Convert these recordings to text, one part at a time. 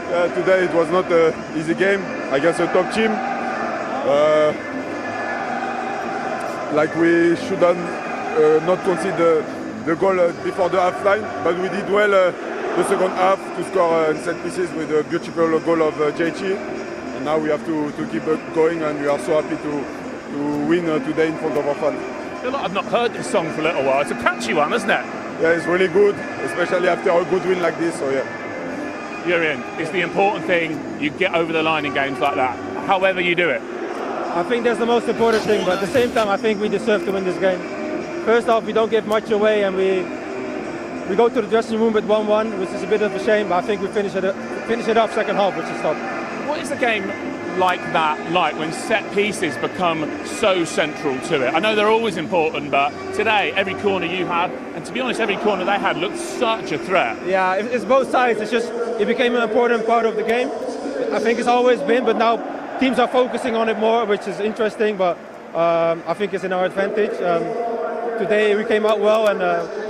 Today it was not an easy game against a top team. Like we shouldn't not concede the goal before the half line, but we did well the second half to score set pieces with a beautiful goal of JT. And now we have to keep going, and we are so happy to win today in front of our fans. I feel like I've not heard this song for a little while. It's a catchy one, isn't it? Yeah, it's really good, especially after a good win like this. So yeah. Jurien, it's the important thing. You get over the line in games like that, however you do it. I think that's the most important thing, but at the same time, I think we deserve to win this game. First off, we don't give much away, and we go to the dressing room with 1-1, which is a bit of a shame, but I think we finish it off second half, which is top. What is the game like that like when set pieces become so central to it? I know they're always important, but today, every corner you had, and to be honest, every corner they had looked such a threat. Yeah, it's both sides. It's just, it became an important part of the game. I think it's always been, but now teams are focusing on it more, which is interesting, but I think it's in our advantage. Today we came out well, and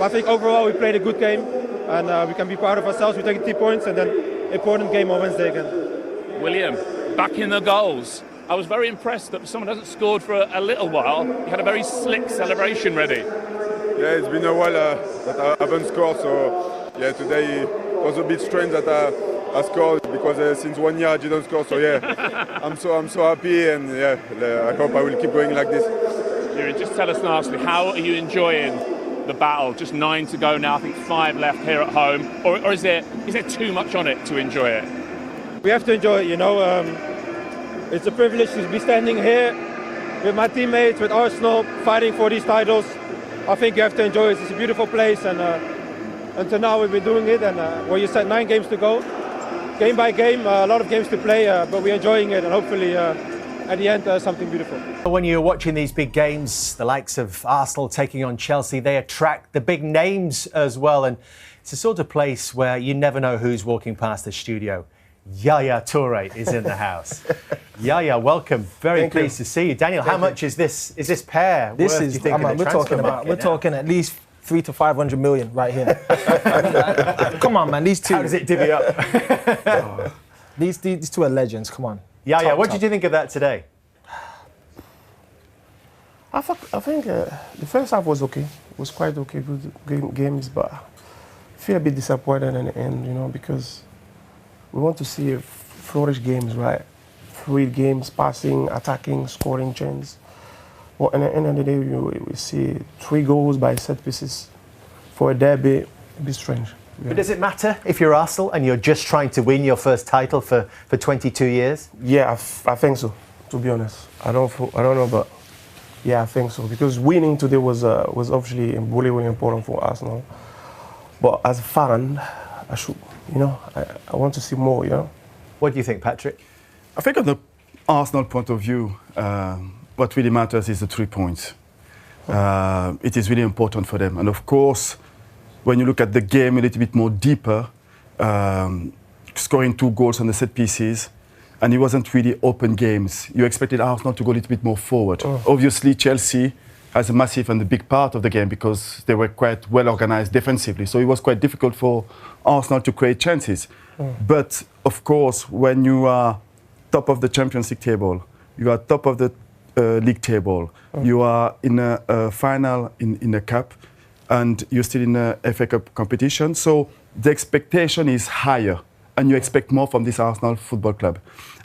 I think overall we played a good game, and we can be proud of ourselves. We take 3 points, and then important game on Wednesday again. William, back in the goals. I was very impressed that someone hasn't scored for a little while. He had a very slick celebration ready. Yeah, it's been a while that I haven't scored, so yeah, today it was a bit strange that I scored because since 1 year I didn't score. So yeah, I'm so happy, and yeah, I hope I will keep going like this. Jurien, just tell us nicely, how are you enjoying the battle? Just 9 to go now. I think 5 left here at home, or is there too much on it to enjoy it? We have to enjoy it, you know. It's a privilege to be standing here with my teammates, with Arsenal, fighting for these titles. I think you have to enjoy it. It's a beautiful place, and until now we've been doing it. And you said 9 games to go, game by game, a lot of games to play, but we're enjoying it, and hopefully at the end something beautiful. When you're watching these big games, the likes of Arsenal taking on Chelsea, they attract the big names as well, and it's the sort of place where you never know who's walking past the studio. Yaya Toure is in the house. Yaya, welcome. Very pleased to see you. Daniel, how much is this pair this worth, is, do you think, we're talking at least 300 to 500 million right here. Come on, man, these two. How does it divvy up? These two are legends, come on. Yaya, what did you think of that today? I think the first half was okay. It was quite okay, good games, but I feel a bit disappointed in the end, you know, because we want to see flourish games, right? Fluid games, passing, attacking, scoring chances. Well, at the end of the day, we see 3 goals by set pieces for a derby. A bit strange. Yeah. But does it matter if you're Arsenal and you're just trying to win your first title for 22 years? Yeah, I think so, to be honest. I don't know, but yeah, I think so. Because winning today was obviously really, really important for Arsenal. But as a fan, I should, you know, I want to see more, you know. What do you think, Patrick? I think, on the Arsenal point of view, what really matters is the 3 points. It is really important for them. And of course, when you look at the game a little bit more deeper, scoring 2 goals on the set pieces, and it wasn't really open games. You expected Arsenal to go a little bit more forward. Obviously, Chelsea has a massive and a big part of the game because they were quite well organized defensively. So it was quite difficult for Arsenal to create chances. But of course, when you are top of the Champions League table, you are top of the league table, you are in a final in a cup, and you're still in a FA Cup competition. So the expectation is higher, and you expect more from this Arsenal Football Club.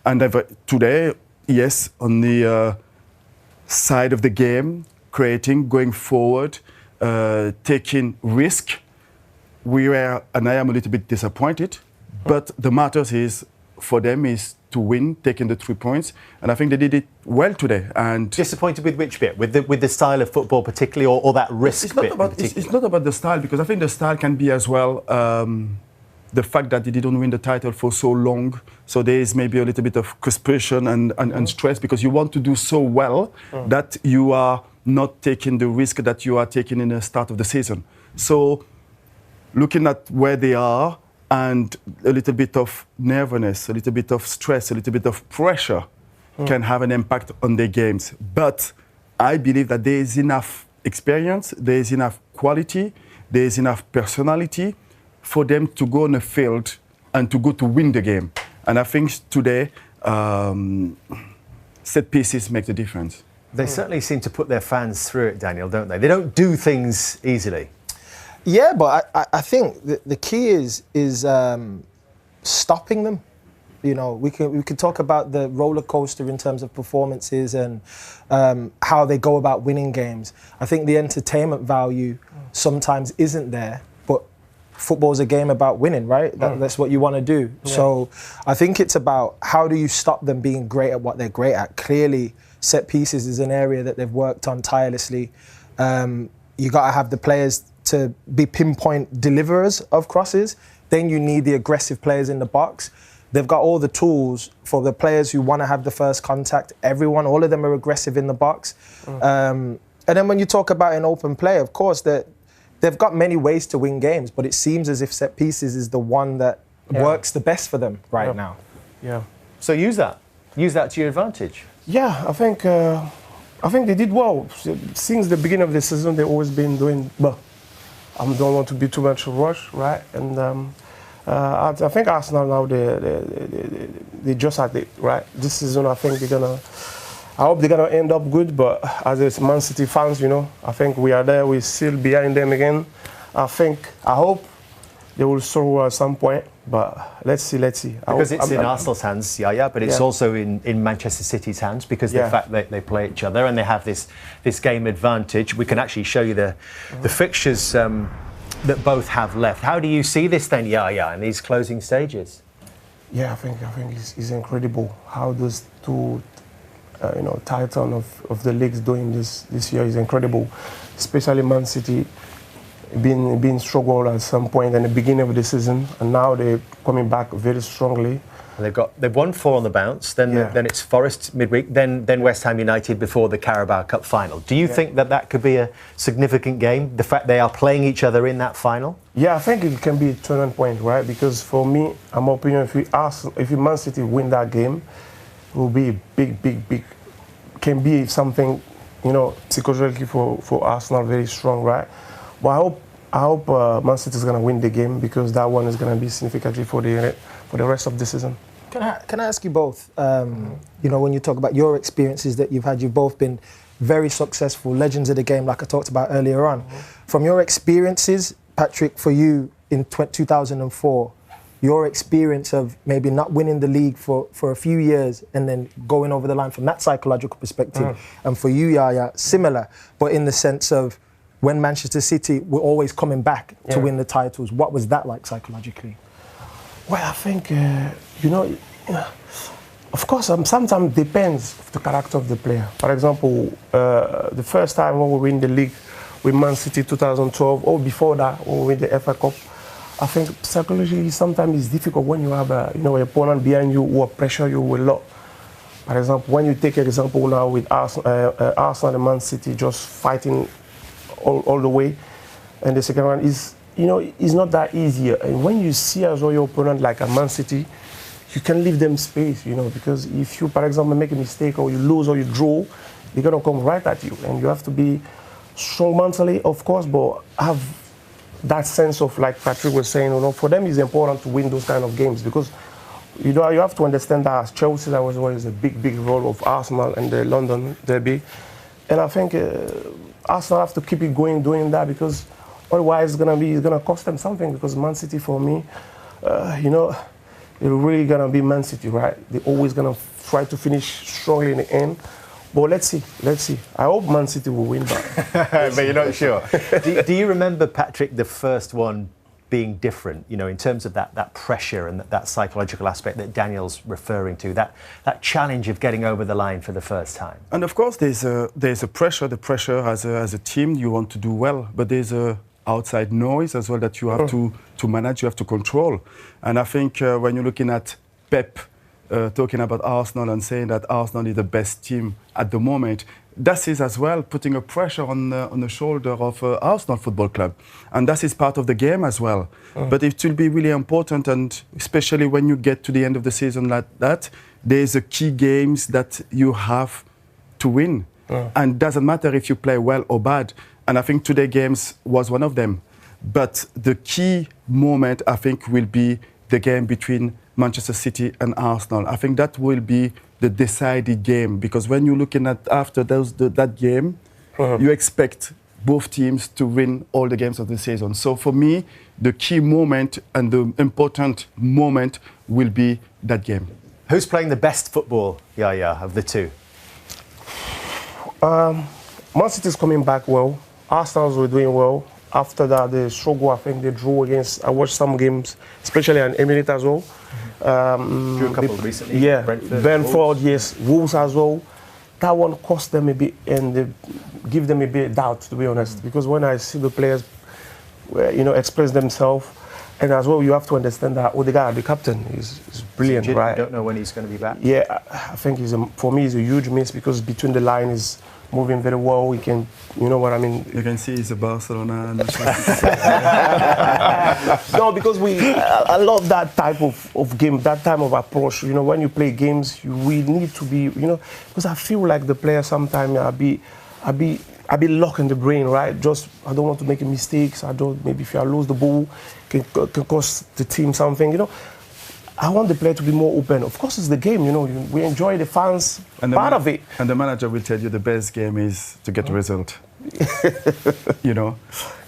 And today, yes, on the side of the game, creating, going forward, taking risk, we were, and I am a little bit disappointed, but the matter is, for them, is to win, taking the 3 points, and I think they did it well today. And disappointed with which bit? With the style of football particularly, or that risk bit? It's not about the style, because I think the style can be as well the fact that they didn't win the title for so long. So there is maybe a little bit of frustration and stress, because you want to do so well that you are not taking the risk that you are taking in the start of the season. So looking at where they are, and a little bit of nervousness, a little bit of stress, a little bit of pressure can have an impact on their games. But I believe that there is enough experience, there is enough quality, there is enough personality for them to go on the field and to go to win the game. And I think today, set pieces make the difference. They certainly seem to put their fans through it, Daniel, don't they? They don't do things easily. Yeah, but I think the key is stopping them. You know, we can talk about the roller coaster in terms of performances and how they go about winning games. I think the entertainment value sometimes isn't there, but football's a game about winning, right? That's what you want to do. Yeah. So I think it's about how do you stop them being great at what they're great at. Clearly, set pieces is an area that they've worked on tirelessly. You got to have the players to be pinpoint deliverers of crosses. Then you need the aggressive players in the box. They've got all the tools for the players who want to have the first contact. All of them are aggressive in the box. And then when you talk about an open play, of course, they've got many ways to win games, but it seems as if set pieces is the one that works the best for them right now. Yeah. So use that to your advantage. Yeah, I think they did well. Since the beginning of the season, they've always been doing well. I don't want to be too much rush, right? And I think Arsenal now they just at it, right? This season, I think I hope they're gonna end up good. But as Man City fans, you know, I think we are there. We're still behind them again. I hope they will soar at some point. But let's see. Because it's in Arsenal's hands, Yaya, but it's also in Manchester City's hands because the fact that they play each other and they have this game advantage. We can actually show you the fixtures that both have left. How do you see this then, Yaya, in these closing stages? Yeah, I think it's incredible how those two, titan of the leagues doing this year is incredible, especially Man City. Been struggled at some point in the beginning of the season, and now they're coming back very strongly. They've won 4 on the bounce. Then it's Forest midweek. Then West Ham United before the Carabao Cup final. Do you think that could be a significant game? The fact they are playing each other in that final. Yeah, I think it can be a turning point, right? Because for me, I'm opinion if Man City win that game, it will be big. Can be something, psychologically for Arsenal very strong, right? But I hope Man City is going to win the game because that one is going to be significantly for the rest of the season. Can I ask you both? When you talk about your experiences that you've both been very successful legends of the game, like I talked about earlier on. From your experiences, Patrick, for you in 2004, your experience of maybe not winning the league for a few years and then going over the line from that psychological perspective, and for you, Yaya, similar, but in the sense of when Manchester City were always coming back to win the titles. What was that like psychologically? Well, I think, of course, sometimes depends on the character of the player. For example, the first time when we win the league with Man City 2012, or before that, when we win the FA Cup, I think psychologically sometimes it's difficult when you have an opponent behind you who will pressure you a lot. For example, when you take an example now with Arsenal and Man City just fighting all the way, and the second round is, it's not that easy. And when you see as well your opponent like a Man City, you can leave them space, because if you, for example, make a mistake or you lose or you draw, they're gonna come right at you, and you have to be strong mentally, of course, but have that sense of, like Patrick was saying, for them it's important to win those kind of games because you have to understand that as Chelsea, that was always a big role of Arsenal and the London derby, and I think. Arsenal have to keep it going, doing that because otherwise it's gonna cost them something. Because Man City, for me, they're really gonna be Man City, right? They're always gonna try to finish strongly in the end. But let's see. I hope Man City will win, but you're not sure. Do you remember, Patrick, the first one being different? In terms of that pressure and that psychological aspect that Daniel's referring to, that challenge of getting over the line for the first time. And of course, there's a pressure. The pressure as a team, you want to do well, but there's a outside noise as well that you have to manage. You have to control. And I think when you're looking at Pep talking about Arsenal and saying that Arsenal is the best team at the moment, that is as well putting a pressure on the shoulder of Arsenal Football Club. And that is part of the game as well. But it will be really important, and especially when you get to the end of the season like that, there's a key games that you have to win. And it doesn't matter if you play well or bad. And I think today's games was one of them. But the key moment, I think, will be the game between Manchester City and Arsenal. I think that will be the decided game, because when you're looking at after that game, you expect both teams to win all the games of the season. So for me, the key moment and the important moment will be that game. Who's playing the best football, Yaya, of the two? Man City is coming back well. Arsenal were doing well. After that, the struggle, I think they drew against. I watched some games, especially on Emirates as well. Drew a couple recently. Yeah, Brentford, yes, Wolves as well. That one cost them a bit and give them a bit of doubt, to be honest. Because when I see the players, express themselves, and as well, you have to understand that Odegaard, the captain, is brilliant, right? You don't know when he's going to be back. Yeah, I think for me, he's a huge miss, because between the line is moving very well. He can, you know what I mean? You can see he's a Barcelona. No, because I love that type of game, that type of approach. You know, when you play games, we need to be, because I feel like the player sometimes I be locked in the brain, right? Just, I don't want to make mistakes. Maybe if I lose the ball, can cost the team something, I want the player to be more open. Of course, it's the game, we enjoy the fans, part of it. And the manager will tell you the best game is to get a result.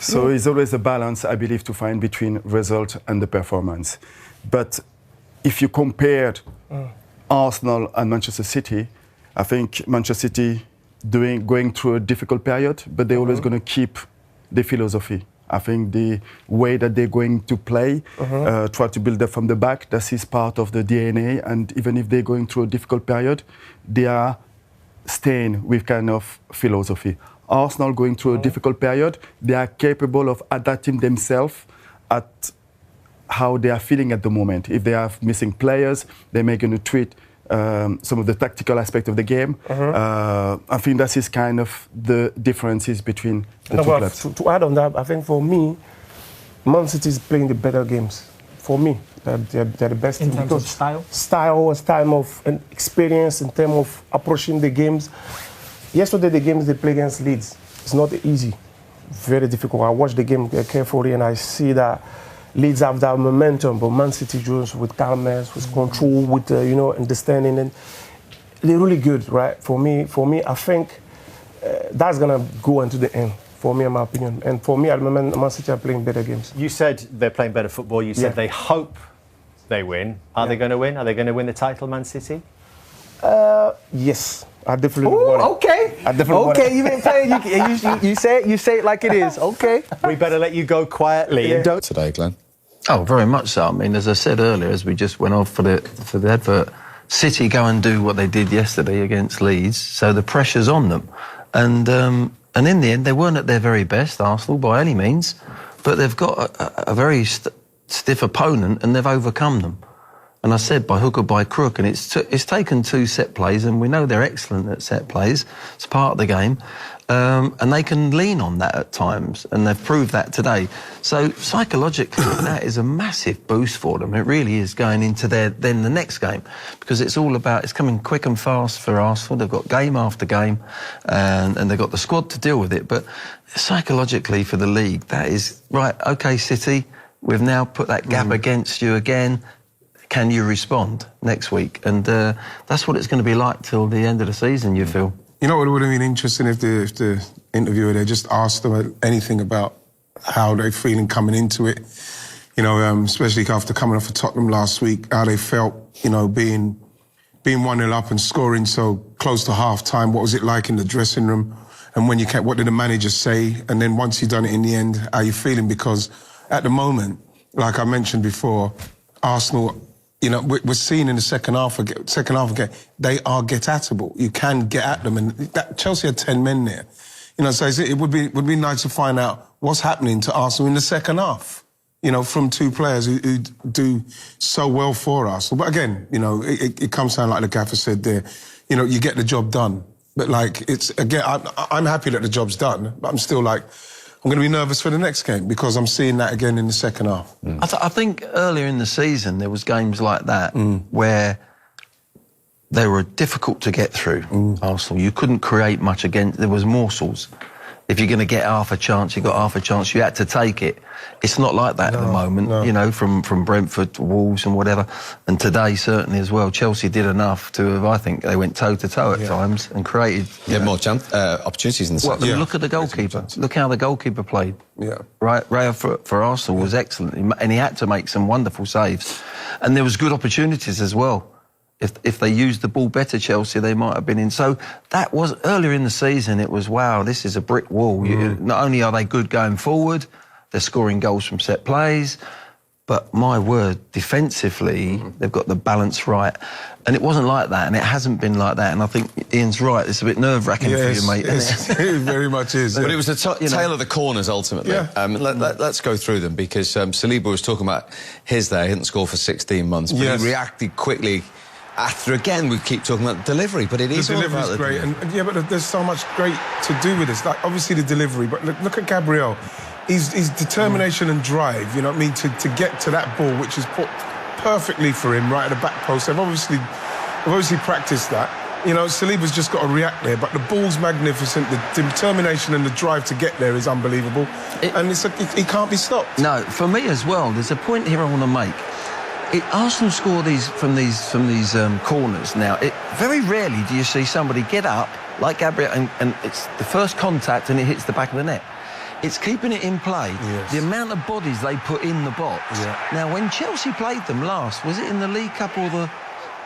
So it's always a balance, I believe, to find between result and the performance. But if you compared Arsenal and Manchester City, I think Manchester City going through a difficult period, but they're always going to keep the philosophy. I think the way that they're going to play, try to build up from the back, that is part of the DNA. And even if they're going through a difficult period, they are staying with kind of philosophy. Arsenal going through a difficult period, they are capable of adapting themselves at how they are feeling at the moment. If they are missing players, they may going to treat some of the tactical aspect of the game. I think that is kind of the differences between the two clubs. To add on that, I think for me, Man City is playing the better games. For me, they're the best in terms of style. Style, time of experience, in terms of approaching the games. Yesterday, the games they play against Leeds, it's not easy, very difficult. I watched the game carefully and I see that Leeds have that momentum, but Man City just with calmness, with control, with understanding, and they're really good, right? For me, I think that's gonna go into the end. For me, in my opinion, and for me, I remember Man City are playing better games. You said they're playing better football. You said they hope they win. Are they going to win? Are they going to win the title, Man City? Yes, I definitely want it. Okay. I definitely want it. You've been playing. You say it like it is. Okay. We better let you go quietly. Yeah. Don't. Today, Glenn. Oh, very much so. I mean, as I said earlier, as we just went off for the advert, City go and do what they did yesterday against Leeds, so the pressure's on them. And in the end, they weren't at their very best, Arsenal, by any means, but they've got a very stiff opponent and they've overcome them. And I said by hook or by crook, and it's taken 2 set plays, and we know they're excellent at set plays. It's part of the game. And they can lean on that at times, and they've proved that today. So psychologically, that is a massive boost for them. It really is going into the next game, because it's coming quick and fast for Arsenal. They've got game after game, and they've got the squad to deal with it. But psychologically for the league, that is right. Okay, City, we've now put that gap against you again. Can you respond next week? And that's what it's going to be like till the end of the season, you feel. You know what would have been interesting if the interviewer there just asked them anything about how they're feeling coming into it. Especially after coming off of Tottenham last week, how they felt, being 1-0 up and scoring so close to half-time. What was it like in the dressing room? And when what did the manager say? And then once you've done it in the end, how are you feeling? Because at the moment, like I mentioned before, Arsenal, we're seeing in the second half again, they are get-atable. You can get at them, and Chelsea had 10 men there. So it would be nice to find out what's happening to Arsenal in the second half. From 2 players who do so well for Arsenal. But again, it comes down like the gaffer said there. You get the job done. But I'm happy that the job's done. But I'm still I'm going to be nervous for the next game because I'm seeing that again in the second half. I think earlier in the season there was games like that where they were difficult to get through, Arsenal. You couldn't create much against. There was morsels. If you're going to get half a chance, you got half a chance. You had to take it. It's not like that at the moment, you know, from Brentford to Wolves and whatever. And today, certainly as well, Chelsea did enough to have, I think, they went toe-to-toe at times and created... more opportunities in the second. Well, look at the goalkeeper. Look how the goalkeeper played. Yeah. Right, Raya for Arsenal was excellent, and he had to make some wonderful saves. And there was good opportunities as well. If they used the ball better, Chelsea, they might have been in. So that was, earlier in the season, it was, wow, this is a brick wall. Not only are they good going forward, they're scoring goals from set plays, but my word, defensively, they've got the balance right. And it wasn't like that, and it hasn't been like that. And I think Ian's right, it's a bit nerve-wracking for you, mate, isn't it? It very much is. But it was the tale of the corners, ultimately. Yeah. Let's go through them, because Saliba was talking about his there. He hadn't scored for 16 months, but he reacted quickly. After, again, we keep talking about delivery, but it is all about the delivery. And but there's so much great to do with this. Like, obviously the delivery, but look at Gabriel. His determination and drive, you know what I mean, to get to that ball, which is put perfectly for him right at the back post. They've obviously practiced that. You know, Saliba's just got to react there, but the ball's magnificent. The determination and the drive to get there is unbelievable, and he can't be stopped. No, for me as well. There's a point here I want to make. Arsenal score from these corners now. Very rarely do you see somebody get up like Gabriel and it's the first contact and it hits the back of the net. It's keeping it in play. Yes. The amount of bodies they put in the box. Yeah. Now, when Chelsea played them last, was it in the League Cup or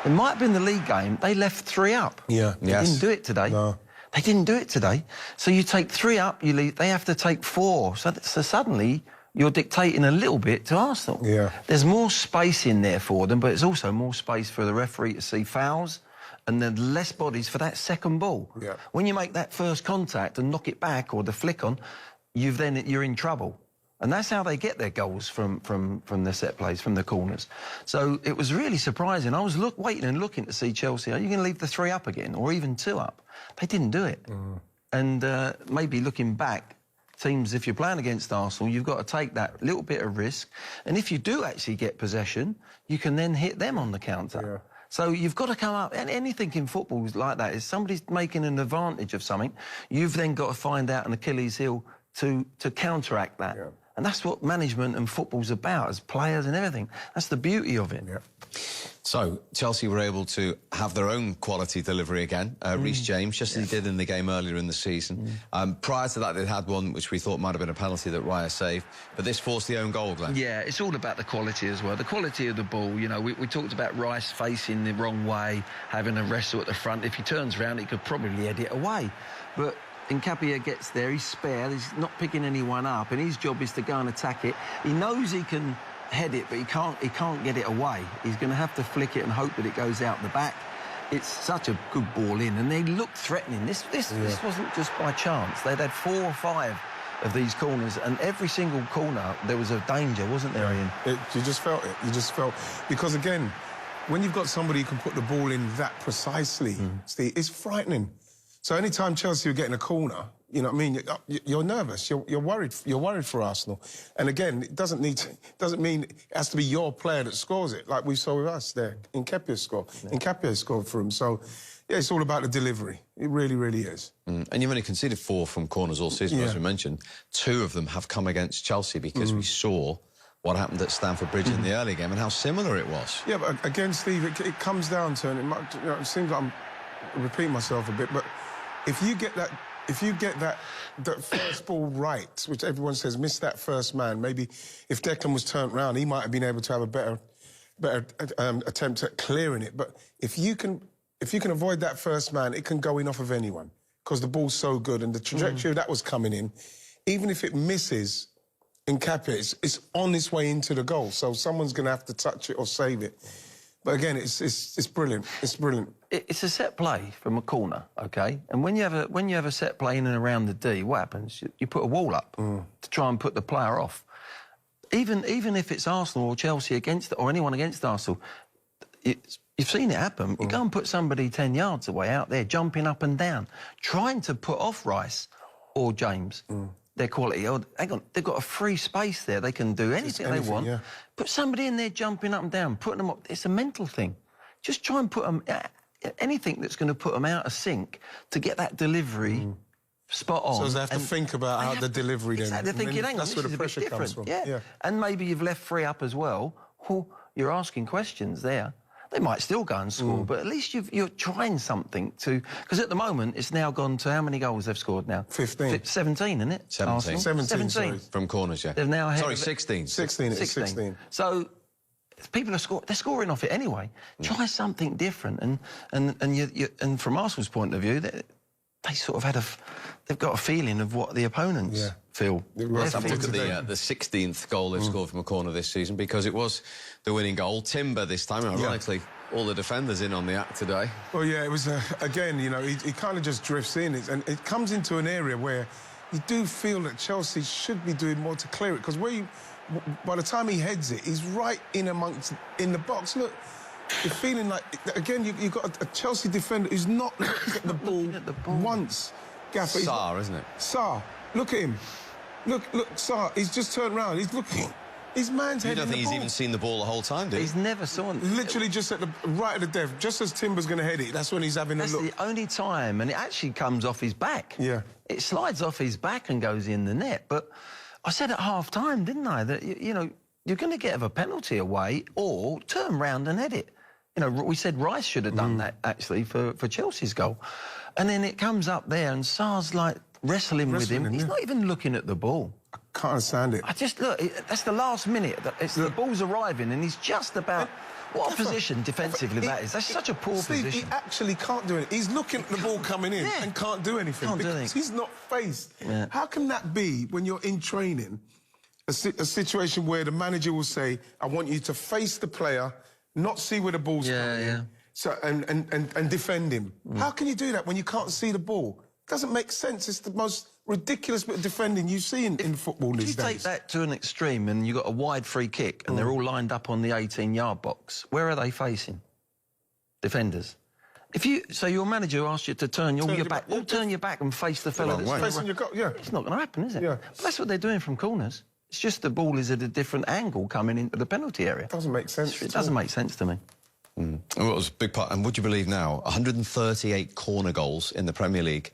it might have been the league game, they left 3 up. Yeah. They didn't do it today. No. They didn't do it today. So you take 3 up, you leave, they have to take 4. So suddenly you're dictating a little bit to Arsenal. Yeah. There's more space in there for them, but it's also more space for the referee to see fouls and then less bodies for that second ball. Yeah. When you make that first contact and knock it back or the flick on, you're in trouble. And that's how they get their goals from the set plays, from the corners. So it was really surprising. I was waiting and looking to see Chelsea. Are you going to leave the 3 up again or even 2 up? They didn't do it. And maybe looking back, teams, if you're playing against Arsenal, you've got to take that little bit of risk. And if you do actually get possession, you can then hit them on the counter. Yeah. So you've got to come up, and anything in football is like that. Is somebody's making an advantage of something, you've then got to find out an Achilles heel to counteract that. Yeah. And that's what management and football's about, as players and everything. That's the beauty of it. Yeah. So, Chelsea were able to have their own quality delivery again. Reece James, just as he did in the game earlier in the season. Prior to that, they'd had one which we thought might have been a penalty that Raya saved, but this forced the own goal, Glenn. Yeah, it's all about the quality as well. The quality of the ball, you know, we talked about Rice facing the wrong way, having a wrestle at the front. If he turns around, he could probably head it away. But Nkapia gets there, he's spare, he's not picking anyone up, and his job is to go and attack it. He knows he can head it, but he can't get it away. He's going to have to flick it and hope that it goes out the back. It's such a good ball in, and they look threatening. This wasn't just by chance. They'd had 4 or 5 of these corners, and every single corner there was a danger, wasn't there, Ian? You just felt it. You just felt, because again, when you've got somebody who can put the ball in that precisely, Steve, it's frightening. So anytime Chelsea are getting a corner, you know what I mean, you're nervous, you're worried for Arsenal. And again, it doesn't mean it has to be your player that scores it, like we saw with us there. Nkapia scored for him. So yeah, it's all about the delivery. It really, really is. And you've only conceded 4 from corners all season, as we mentioned. 2 of them have come against Chelsea because we saw what happened at Stamford Bridge in the early game and how similar it was. Yeah, but again, Steve, it comes down to, and it seems like I'm repeating myself a bit, but if you get that first ball right, which everyone says missed that first man, maybe if Declan was turned round, he might have been able to have a better attempt at clearing it. But if you can avoid that first man, it can go in off of anyone because the ball's so good and the trajectory that was coming in, even if it misses Nkapia, it's on its way into the goal. So someone's going to have to touch it or save it. But again, it's brilliant. It's brilliant. It's a set play from a corner, okay? And when you have a set play in and around the D, what happens? You put a wall up to try and put the player off. Even if it's Arsenal or Chelsea against or anyone against Arsenal, you've seen it happen. You go and put somebody 10 yards away out there, jumping up and down, trying to put off Rice or James. Their quality. Oh, hang on, they've got a free space there. They can do anything they want. Yeah. Put somebody in there jumping up and down, putting them up. It's a mental thing. Just try and put them... anything that's going to put them out of sync to get that delivery spot on. So they have to think about how the delivery then. Exactly, they're thinking, hang on, that's where the pressure comes from. Yeah. And maybe you've left 3 up as well. Well, you're asking questions there. They might still go and score, but at least you're trying something to... Because at the moment, it's now gone to how many goals they've scored now? 15. 17, isn't it? 17. 17. From corners, yeah. They've now Sorry, 16. 16. It's 16. So people are they're scoring off it anyway. Try something different, and from Arsenal's point of view, they sort of they've got a feeling of what the opponents feel. Let's have a look at the 16th goal they've scored from a corner this season, because it was the winning goal. Timber this time, ironically, all the defenders in on the act today. Well, yeah, it was, again, you know, he kind of just drifts in, and it comes into an area where you do feel that Chelsea should be doing more to clear it, because by the time he heads it, he's right in the box. Look, you're feeling like, again, you've got a Chelsea defender who's not looked at the ball once. Gaffer, Sarr, isn't it? Sarr, look at him. Look, Sarr, he's just turned round. He's looking. His man's heading the ball. You don't think he's even seen the ball the whole time, do you? He's never saw it. Literally just at the right of the death, just as Timber's going to head it, that's when he's having a look. That's the only time, and it actually comes off his back. Yeah. It slides off his back and goes in the net. But I said at half-time, didn't I, that, you know, you're going to get a penalty away or turn round and head it. You know, we said Rice should have done that, actually, for Chelsea's goal. And then it comes up there and Sarr's, like, wrestling with him. He's not even looking at the ball. I can't understand it. Look, that's the last minute. The ball's arriving and he's just about... What a position defensively that is. That's such a poor position. He actually can't do it. He's looking at the ball coming in and can't do anything because he's not faced. Yeah. How can that be when you're in training, a situation where the manager will say, I want you to face the player, not see where the ball's coming in, so, and defend him. How can you do that when you can't see the ball? It doesn't make sense. It's the most ridiculous bit of defending you see in football these days. If you take that to an extreme and you've got a wide free kick and they're all lined up on the 18-yard box, where are they facing? Defenders. So your manager asks you to turn your back, turn your back and face the fella that's facing your goal, It's not going to happen, is it? Yeah. But that's what they're doing from corners. It's just the ball is at a different angle coming into the penalty area. It doesn't make sense. It doesn't make sense to me. Well, it was a big part. And would you believe now, 138 corner goals in the Premier League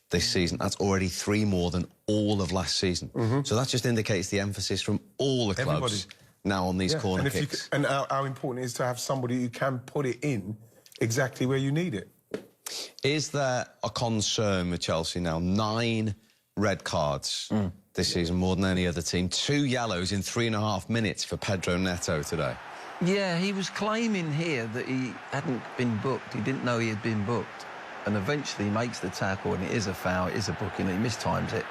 this season. That's already 3 more than all of last season. So that just indicates the emphasis from all the clubs now on these corner kicks. And how important it is to have somebody who can put it in exactly where you need it. Is there a concern with Chelsea now? 9 red cards this season, more than any other team. 2 yellows in 3.5 minutes for Pedro Neto today. Yeah, he was claiming here that he hadn't been booked. He didn't know he had been booked. And eventually he makes the tackle, and it is a foul, it is a booking, and he mistimes it.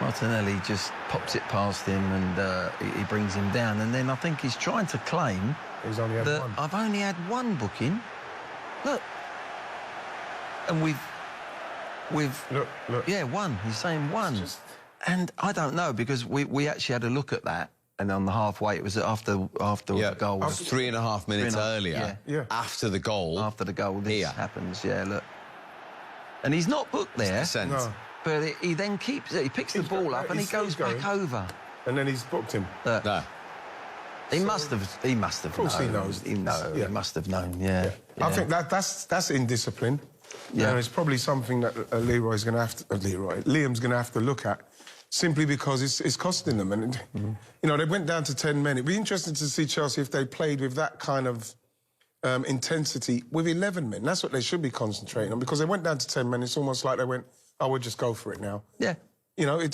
Martinelli just pops it past him, and he brings him down. And then I think he's trying to claim that I've only had 1 booking. Look. And look. Yeah, 1. He's saying 1. And I don't know, because we actually had a look at that. And on the halfway, it was after the goal. Was 3.5 minutes earlier. Yeah. After the goal. After the goal, this happens. Yeah, look. And he's not booked there. No. But he then keeps it. He picks the ball up and he goes back over. And then he's booked him. No. He must have. He must have. Of course, known. he knows. He must have known. Yeah. I think that's indiscipline. Yeah. And it's probably something that Liam's going to have to look at. Simply because it's costing them. And, you know, they went down to 10 men. It'd be interesting to see Chelsea if they played with that kind of intensity with 11 men. That's what they should be concentrating on, because they went down to 10 men. It's almost like they went, we'll just go for it now. Yeah. You know,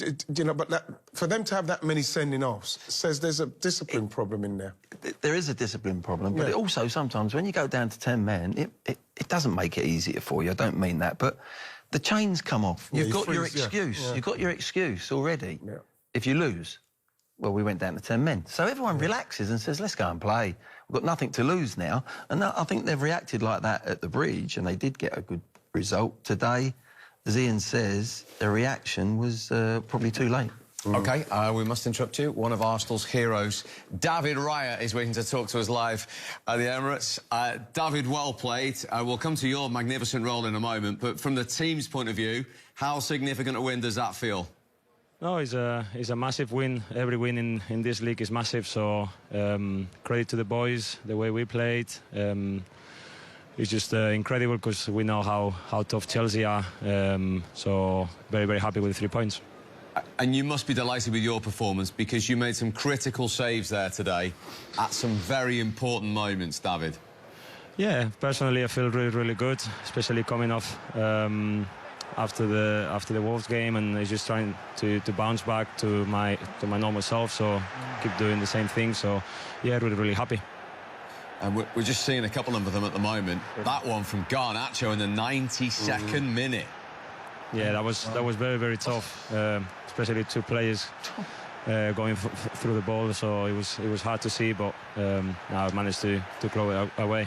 but for them to have that many sending offs says there's a discipline problem in there. There is a discipline problem, but it also sometimes when you go down to 10 men, it doesn't make it easier for you. I don't mean that, but the chains come off. You've got your excuse. Yeah. You've got your excuse already. Yeah. If you lose, well, we went down to 10 men. So everyone relaxes and says, let's go and play. We've got nothing to lose now. And I think they've reacted like that at the Bridge, and they did get a good result today. As Ian says, their reaction was probably too late. OK, we must interrupt you. One of Arsenal's heroes, David Raya, is waiting to talk to us live at the Emirates. David, well played. We'll come to your magnificent role in a moment, but from the team's point of view, how significant a win does that feel? No, it's a massive win. Every win in this league is massive, so credit to the boys, the way we played. it's just incredible because we know how tough Chelsea are. So very, very happy with the 3 points. And you must be delighted with your performance because you made some critical saves there today at some very important moments, David. Yeah, personally I feel really, really good, especially coming off after the Wolves game, and it's just trying to bounce back to my normal self. So keep doing the same thing. So yeah, really, really happy. And we're just seeing a couple of them at the moment. That one from Garnacho in the 92nd minute. Yeah, that was very, very tough, especially 2 players going through the ball. So it was hard to see, but I managed to throw it away.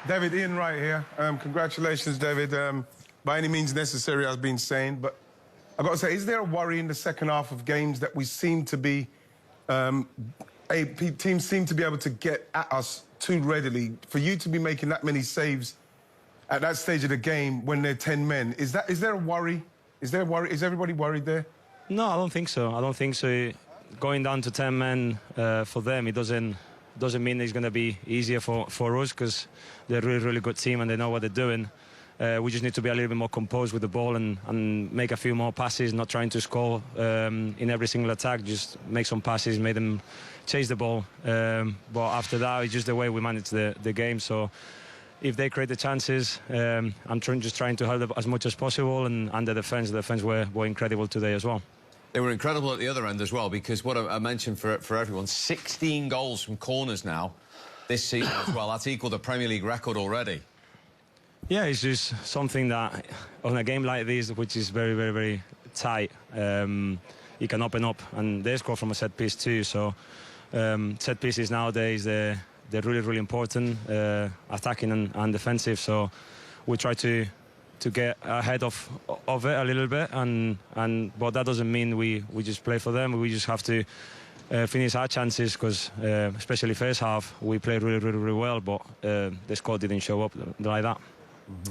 David, Ian Wright here. Congratulations, David. By any means necessary, I've been saying, but I've got to say, is there a worry in the second half of games that we seem to be, teams seem to be able to get at us too readily? For you to be making that many saves at that stage of the game when they're 10 men, is there a worry? Is there a worry? Is everybody worried there? No, I don't think so. I don't think so. Going down to 10 men for them, it doesn't mean it's going to be easier for us because they're a really, really good team and they know what they're doing. We just need to be a little bit more composed with the ball and make a few more passes, not trying to score in every single attack, just make some passes, make them chase the ball. But after that, it's just the way we manage the game. So if they create the chances, I'm just trying to help them as much as possible. And the defence were incredible today as well. They were incredible at the other end as well, because what I mentioned for everyone, 16 goals from corners now this season as well. That's equal to Premier League record already. Yeah, it's just something that on a game like this, which is very, very, very tight, it can open up. And they score from a set piece too. So set pieces nowadays, they're really, really important, attacking and defensive. So we try to get ahead of it a little bit, but that doesn't mean we just play for them. We just have to finish our chances because, especially first half, we played really, really, really well, but the squad didn't show up like that.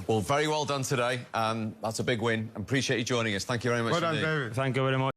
Well, very well done today. That's a big win. Appreciate you joining us. Thank you very much. Well done, David. Thank you very much.